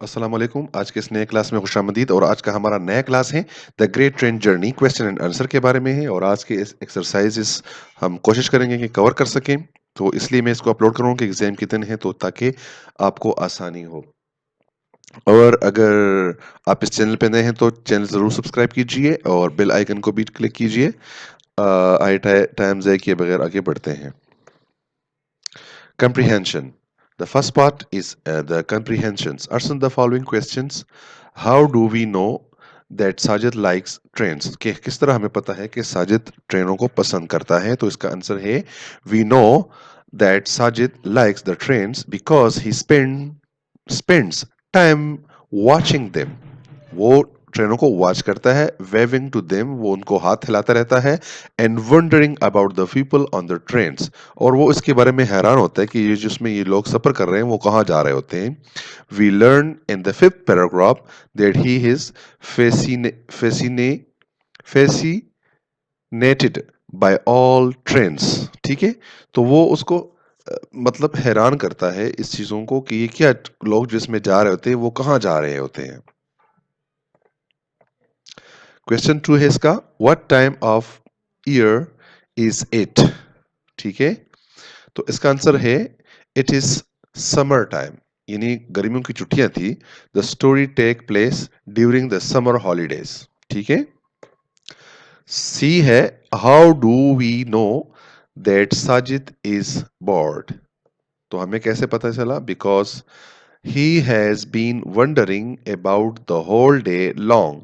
अस्सलाम वालेकुम। आज के इस नए क्लास में खुशामदीद। और आज का हमारा नया क्लास है the great train journey, question and answer के बारे में है। और आज के इस एक्सरसाइजेस हम कोशिश करेंगे कि कवर कर सकें, तो इसलिए मैं इसको अपलोड करूँगा कि एग्जाम के दिन है, तो ताकि आपको आसानी हो। और अगर आप इस चैनल पे नए हैं तो चैनल ज़रूर सब्सक्राइब कीजिए और बेल आइकन को भी क्लिक कीजिए। आए टाइम ज़ाय किए बगैर आगे बढ़ते हैं। Comprehension. The first part is the comprehensions. Answer the following questions. How do we know that Sajid likes trains? कि किस तरह हमें पता है कि साजिद ट्रेनों को पसंद करता है? तो इसका आंसर है we know that Sajid likes the trains because he spends time watching them. वो ट्रेनों को वॉच करता है, वेविंग टू देम, वो उनको हाथ हिलाता रहता है, and wondering about the people on the trains, और वो इसके बारे में हैरान होता है कि ये जिसमें ये लोग सफर कर रहे हैं वो कहाँ जा रहे होते हैं। We learn in the fifth paragraph that he is fascinated by all trends। ठीक है, तो वो उसको मतलब हैरान करता है इस चीजों को कि ये क्या लोग जिसमें जा रहे होते हैं वो कहाँ जा रहे होते हैं। क्वेश्चन 2 है इसका, what time of year is it? ठीक है, तो इसका आंसर है इट इज समर टाइम, यानी गर्मियों की छुट्टियां थी। The story take place during the summer holidays. ठीक है। सी है, how do we know that Sajid is bored? तो हमें कैसे पता चला? Because he has been wondering about the whole day long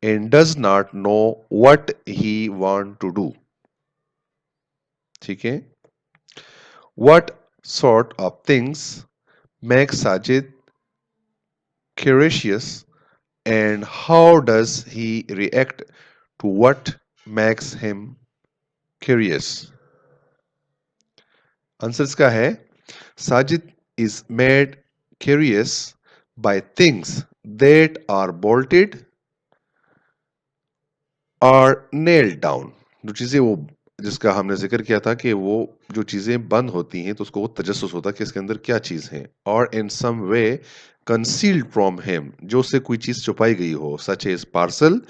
and does not know what he want to do। ठीक है। What sort of things make Sajid curious, and how does he react to what makes him curious? Answer इसका है, Sajid is made curious by things that are bolted और nailed down। जो चीजें वो जिसका हमने जिक्र किया था कि वो जो चीजें बंद होती हैं तो उसको वो तजस्सुस होता है कि इसके अंदर क्या चीज है। और इन सम वे कंसील्ड फ्रॉम हिम, जो उससे कोई चीज छुपाई गई हो, सच एज पार्सल,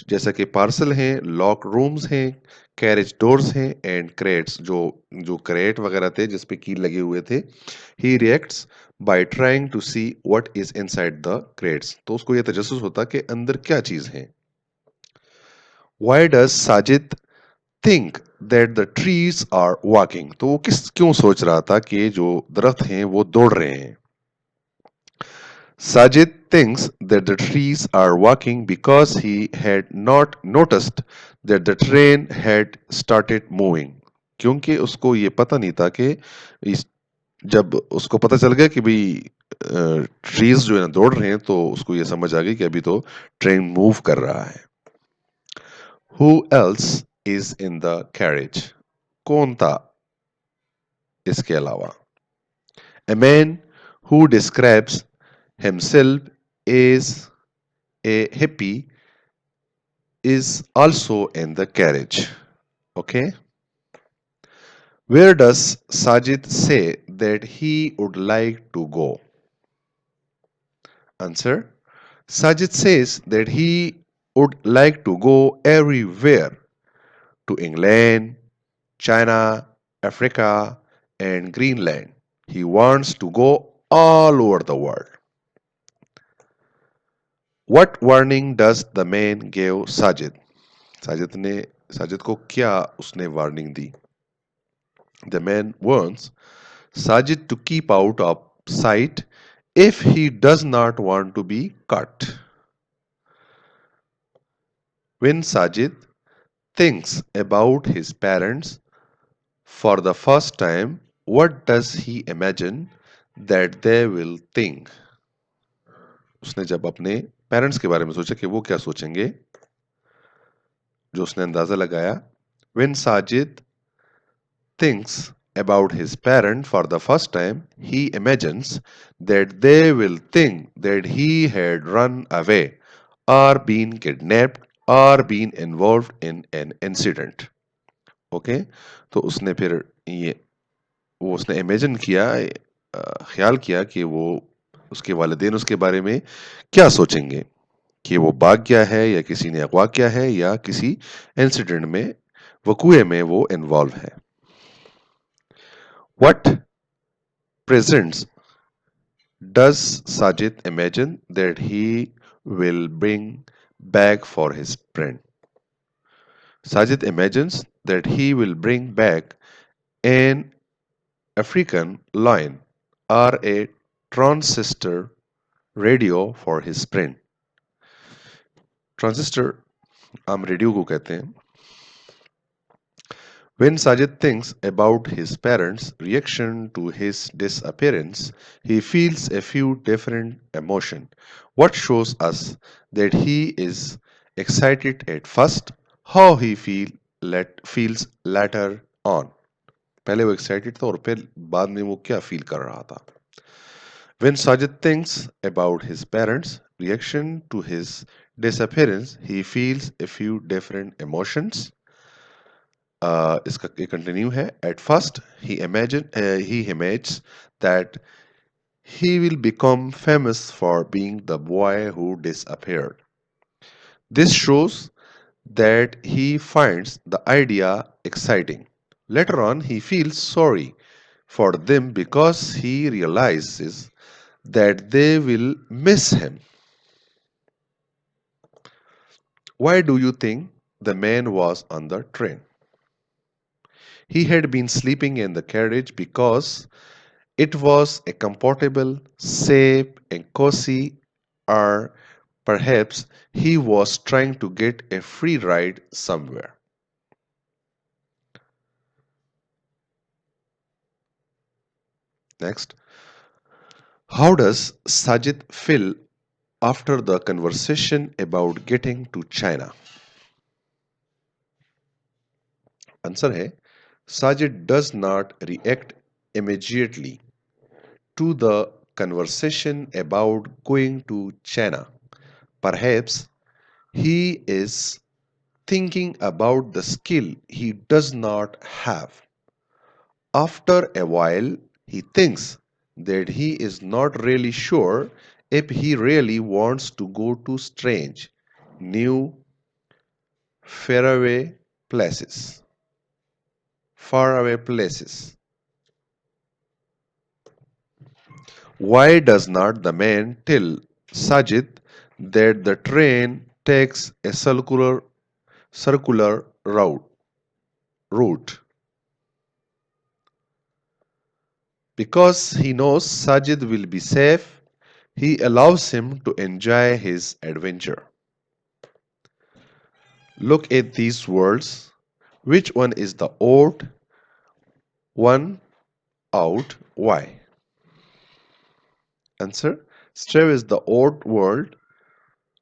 जैसा कि पार्सल हैं, लॉक रूम्स हैं, कैरेज डोर्स हैं, एंड क्रेट्स, जो जो क्रेट वगैरह थे जिसपे कील लगे हुए थे। He reacts by trying to see what is inside the crates, तो उसको ये तजस्सुस होता कि अंदर क्या चीज है। Why does Sajid think that the trees are walking? तो वो क्यों सोच रहा था कि जो दरख्त हैं वो दौड़ रहे हैं। Sajid thinks that the trees are walking because he had not noticed that the train had started moving। क्योंकि उसको ये पता नहीं था कि जब उसको पता चल गया कि भाई ट्रीज जो है ना दौड़ रहे हैं, तो उसको ये समझ आ गई कि अभी तो ट्रेन मूव कर रहा है। Who else is in the carriage? कौन था इसके अलावा? A man who describes himself as a hippie is also in the carriage. Okay. Where does Sajid say that he would like to go? Answer. Sajid says that he would like to go everywhere, to England, China, Africa, and Greenland. He wants to go all over the world. What warning does the man give Sajid? Sajid को क्या उसने warning the? The man warns Sajid to keep out of sight if he does not want to be cut. When Sajid thinks about his parents for the first time, what does he imagine that they will think? उसने जब अपने parents के बारे में सोचा कि वो क्या सोचेंगे, जो उसने अंदाजा लगाया, when Sajid thinks about his parent for the first time, he imagines that they will think that he had run away or been kidnapped or been involved in an incident। Okay, तो उसने फिर ये वो उसने imagine किया, ख्याल किया कि वो उसके वालिदैन उसके बारे में क्या सोचेंगे कि वो भाग गया है या किसी ने अगवा किया है या किसी इंसिडेंट में वकूए में वो इन्वॉल्व है. What presents does Sajid imagine that he will bring back for his friend? Sajid imagines that he will bring back an African lion or a transistor radio for his friend. Transistor हम radio को कहते हैं. When Sajid thinks about his parents' reaction to his disappearance, he feels a few different emotions. What shows us that he is excited at first, how he feels later on. पहले वो excited था और फिर बाद में वो क्या feel कर रहा था. When Sajid thinks about his parents' reaction to his disappearance, he feels a few different emotions. इसका ये कंटिन्यू है. At first, he imagines that he will become famous for being the boy who disappeared. This shows that he finds the idea exciting. Later on, he feels sorry for them because he realizes that they will miss him. Why do you think the man was on the train? He had been sleeping in the carriage because it was a comfortable, safe, and cozy, or perhaps he was trying to get a free ride somewhere. Next, how does Sajid feel after the conversation about getting to China? Answer है Sajid does not react immediately to the conversation about going to China. Perhaps he is thinking about the skill he does not have. After a while, he thinks that he is not really sure if he really wants to go to strange, new, faraway places. Faraway places. Why does not the man tell Sajid that the train takes a circular route? Because he knows Sajid will be safe, he allows him to enjoy his adventure. Look at these words. Which one is the odd one out? Why? Answer. Stray is the odd word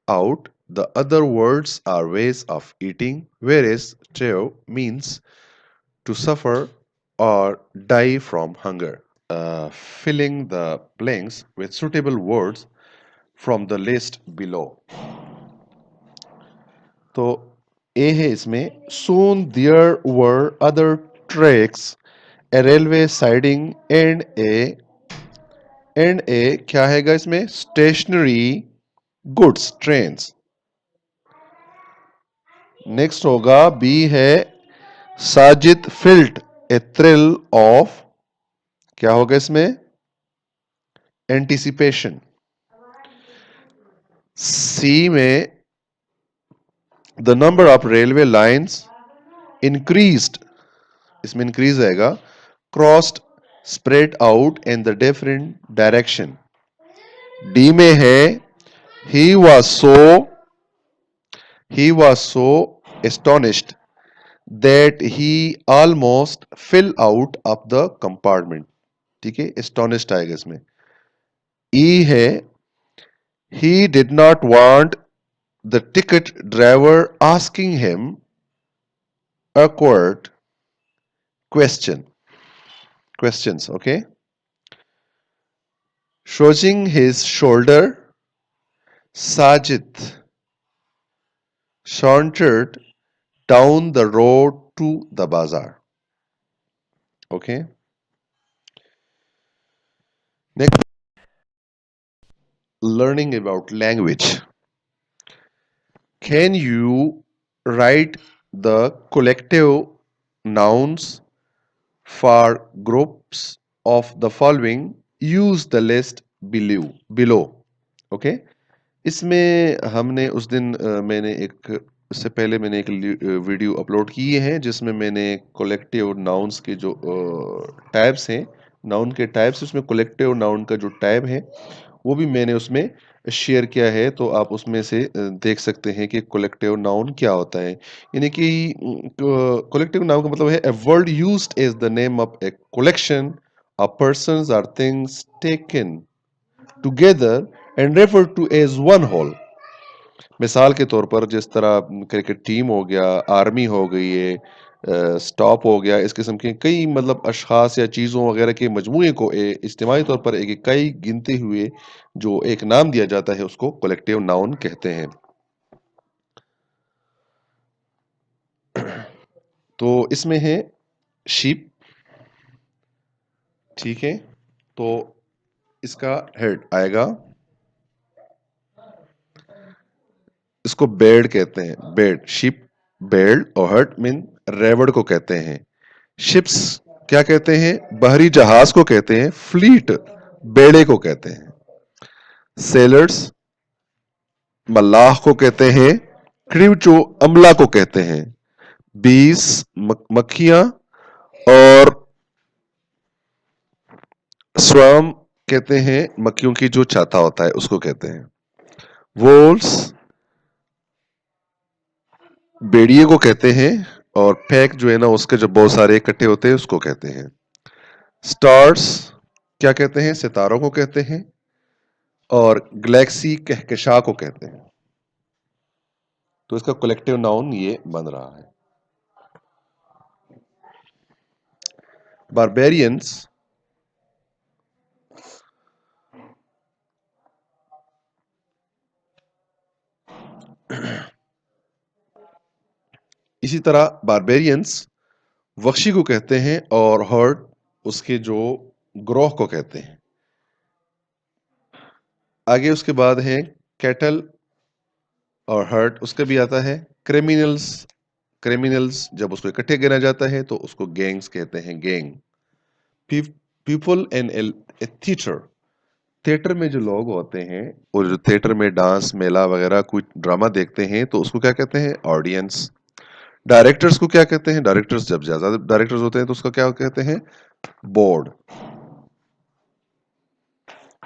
out. The other words are ways of eating, whereas stray means to suffer or die from hunger. Filling the blanks with suitable words from the list below. तो ए है इसमें. Soon there were other tracks, a railway siding and a क्या हैगा इसमें stationary goods trains. Next होगा B है Sajid felt a thrill of क्या होगा इसमें anticipation. सी में the number of railway lines increased, इसमें इंक्रीज आएगा, crossed, spread out in the different direction. D में है he was so he was so astonished that he almost fell out of the compartment. ठीक है, astonished आएगा इसमें. ई है he did not want the ticket driver asking him awkward questions. Okay, shrugging his shoulder, Sajid sauntered down the road to the bazaar. Okay, next. learning about language. Can you write the collective nouns for groups of the following? Use the list below. Okay. इसमें हमने उस दिन मैंने एक इससे पहले मैंने एक वीडियो अपलोड किए हैं जिसमें मैंने कलेक्टिव नाउन्स के जो टाइप्स हैं, नाउन के टाइप्स, उसमें कलेक्टिव नाउन का जो टाइप है वो भी मैंने उसमें शेयर किया है, तो आप उसमें से देख सकते हैं कि कलेक्टिव नाउन क्या होता है। यानी कि कलेक्टिव नाउन का मतलब है a word used as the name of a collection of persons or things taken together and referred to as one whole. मिसाल के तौर पर जिस तरह क्रिकेट टीम हो गया, आर्मी हो गई है, स्टॉप हो गया, इस किस्म के कई मतलब अशखास या चीज़ों वगैरह के मजमूए को इज्तिमाई तौर पर एक इकाई गिनते हुए जो एक नाम दिया जाता है उसको कलेक्टिव नाउन कहते हैं। तो इसमें है शीप, ठीक है, तो इसका हेड आएगा, इसको बेड कहते हैं, बेड, शिप, बेल्ड और हर्ट मीन रेवड़ को कहते हैं। शिप्स क्या कहते हैं? बहरी जहाज को कहते हैं। फ्लीट बेड़े को कहते हैं। सेलर्स मल्लाह को कहते हैं। क्रीव जो अमला को कहते हैं। बीस मक्खियां और स्वाम कहते हैं मक्खियों की जो छाता होता है उसको कहते हैं। वोल्स बेड़िए को कहते हैं और पैक जो है ना उसके जो बहुत सारे इकट्ठे होते हैं उसको कहते हैं। स्टार्स क्या कहते हैं? सितारों को कहते हैं और गैलेक्सी कहकशा को कहते हैं। तो इसका कलेक्टिव नाउन ये बन रहा है। बारबेरियंस इसी तरह बारबेरियंस वक्शी को कहते हैं और हर्ट उसके जो ग्रोह को कहते हैं। आगे उसके बाद है कैटल और हर्ट, उसका भी आता है। क्रिमिनल्स, क्रिमिनल्स जब उसको इकट्ठे गिना जाता है तो उसको गैंग्स कहते हैं, gang. People and A theatre, theatre में जो लोग होते हैं और जो थिएटर में डांस मेला वगैरह कोई ड्रामा देखते हैं तो उसको क्या कहते हैं? ऑडियंस। डायरेक्टर्स को क्या कहते हैं? डायरेक्टर्स जब ज्यादा डायरेक्टर्स होते हैं तो उसका क्या कहते हैं? बोर्ड।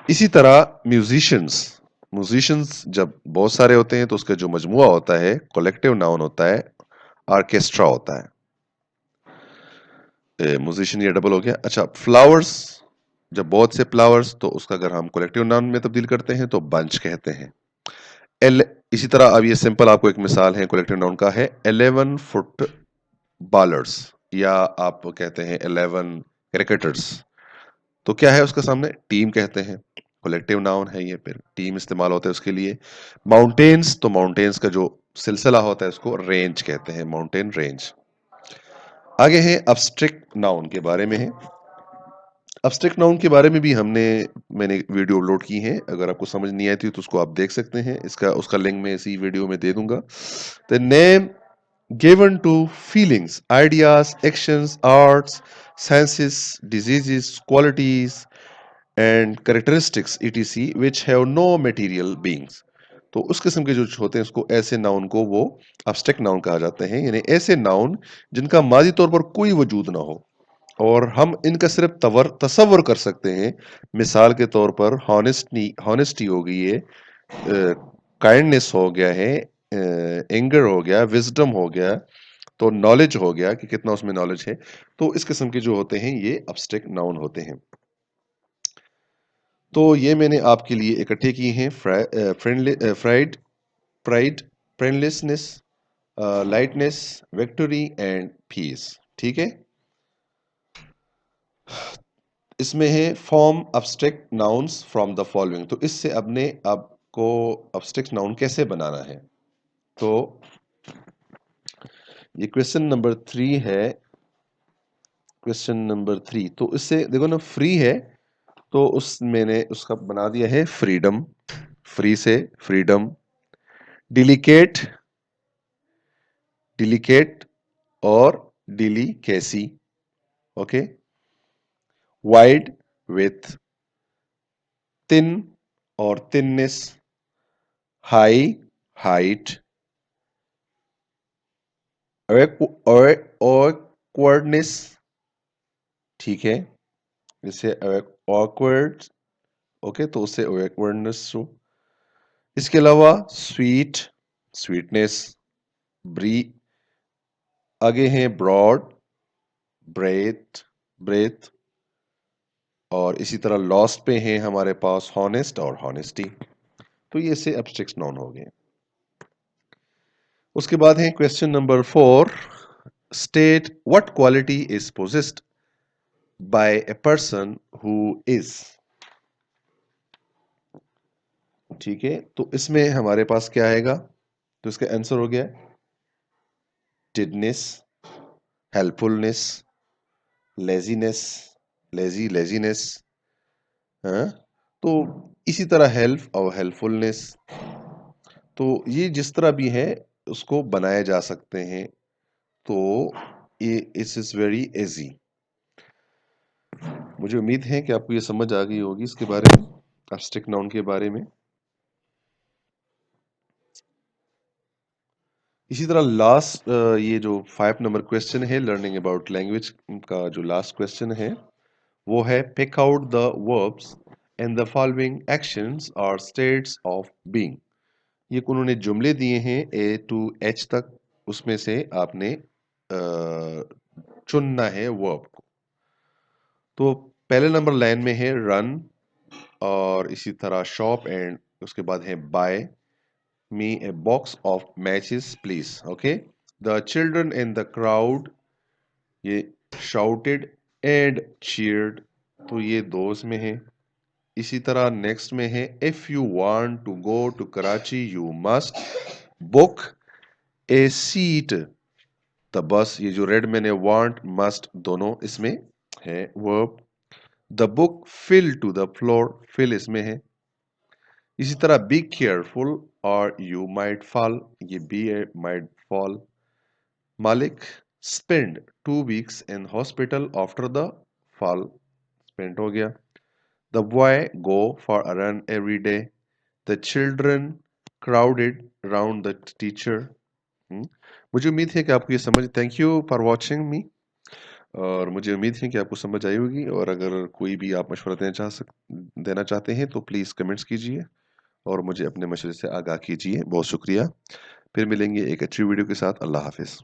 इसी तरह म्यूजिशियंस, म्यूजिशियंस जब बहुत सारे होते हैं तो उसका जो मजमुआ होता है कलेक्टिव नाउन होता है, ऑर्केस्ट्रा होता है। म्यूजिशियन ये डबल हो गया। अच्छा, फ्लावर्स जब बहुत से फ्लावर्स तो उसका अगर हम कलेक्टिव नाउन में तब्दील करते हैं तो बंच कहते हैं। एल इसी तरह अब ये सिंपल आपको एक मिसाल है कलेक्टिव नाउन का है 11 फुट बॉलर्स या आप कहते हैं 11 क्रिकेटर्स। तो क्या है उसका सामने? टीम कहते हैं, कलेक्टिव नाउन है ये, फिर टीम इस्तेमाल होता है उसके लिए। माउंटेन्स, तो माउंटेन्स का जो सिलसिला होता है उसको रेंज कहते हैं, माउंटेन रेंज। आगे है अब्स्ट्रैक्ट नाउन के बारे में है। अब्स्ट्रैक्ट नाउन के बारे में भी मैंने वीडियो अपलोड की है, अगर आपको समझ नहीं आई थी तो उसको आप देख सकते हैं, इसका उसका लिंक मैं इसी वीडियो में दे दूंगा। The name given to feelings, ideas, actions, arts, senses, diseases, qualities, and characteristics, etc., which have no material beings. तो उस किस्म के जो होते हैं उसको ऐसे नाउन को वो अब्स्ट्रैक्ट नाउन कहा जाते हैं, यानी ऐसे नाउन जिनका मादी तौर पर कोई वजूद ना हो और हम इनका सिर्फ तसव्वुर कर सकते हैं। मिसाल के तौर पर हॉनेस्टी हो गई है, काइंडनेस हो गया है, एंगर हो गया, विजडम हो गया, तो नॉलेज हो गया कि कितना उसमें नॉलेज है। तो इस किस्म के जो होते हैं ये अब्स्ट्रैक्ट नाउन होते हैं। तो ये मैंने आपके लिए इकट्ठे किए हैं। Fried, pride, friendlessness, lightness, victory and peace, ठीक है। इसमें है form abstract nouns from the following. तो इससे अपने आपको अब्स्ट्रैक्ट नाउन कैसे बनाना है, तो ये क्वेश्चन नंबर 3 है। क्वेश्चन नंबर 3, तो इससे देखो ना, फ्री है तो उस मैंने उसका बना दिया है फ्रीडम। फ्री से फ्रीडम, डिलिकेट, डिलिकेट और डिलीकेसी, ओके, वाइड विथ, थिन और थिननेस, हाई हाइट, ऑकवर्डनेस, ठीक है, इसे ऑकवर्ड, ओके, तो उससे ऑकवर्डनेस हो। इसके अलावा स्वीट, स्वीटनेस, ब्री, आगे हैं ब्रॉड, ब्रेथ, ब्रेथ, और इसी तरह लॉस्ट पे हैं हमारे पास हॉनेस्ट और हॉनेस्टी। तो ये से एब्स्ट्रैक्ट नाउन हो गए। उसके बाद है question number 4, state what quality is possessed by a person who is, ठीक है, तो इसमें हमारे पास क्या आएगा, तो इसका आंसर हो गया डिडनेस, हेल्पफुलनेस, लेजीनेस, लेजीनेस, हाँ, तो इसी तरह हेल्प और हेल्पफुलनेस, तो ये जिस तरह भी है उसको बनाए जा सकते हैं। तो ये इट्स इज वेरी इजी। मुझे उम्मीद है कि आपको ये समझ आ गई होगी इसके बारे में, एब्स्ट्रैक्ट नाउन के बारे में। इसी तरह लास्ट ये जो 5 नंबर क्वेश्चन है लर्निंग अबाउट लैंग्वेज का जो लास्ट क्वेश्चन है वो है pick out the verbs and the following actions और स्टेट्स ऑफ बीइंग। ये उन्होंने जुमले दिए हैं ए टू एच तक, उसमें से आपने चुनना है वर्ब को। तो पहले नंबर लाइन में है रन, और इसी तरह शॉप, एंड उसके बाद है bye me a box of matches please, okay, the children in the crowd, ये shouted and cheered, तो ये दोस्त में है। इसी तरह नेक्स्ट में है if you want to go to Karachi you must book a seat the bus, ये जो रेड मैंने want must दोनों इसमें है verb. the book fell to the floor, fill इसमें है। इसी तरह बी केयरफुल और यू माइट फॉल, ये बी माइट फॉल। मालिक spend 2 weeks in hospital after the fall, spend हो गया। The boy go for a run every day, the children crowded round the teacher. मुझे उम्मीद है कि आपको ये समझ, थैंक यू फॉर वॉचिंग मी, और मुझे उम्मीद है कि आपको समझ आई होगी। और अगर कोई भी आप मशवरा देना चाहते हैं तो प्लीज़ कमेंट्स कीजिए और मुझे अपने मशवरे से आगाह कीजिए। बहुत शुक्रिया। फिर मिलेंगे एक अच्छी वीडियो के साथ। अल्लाह हाफिज़।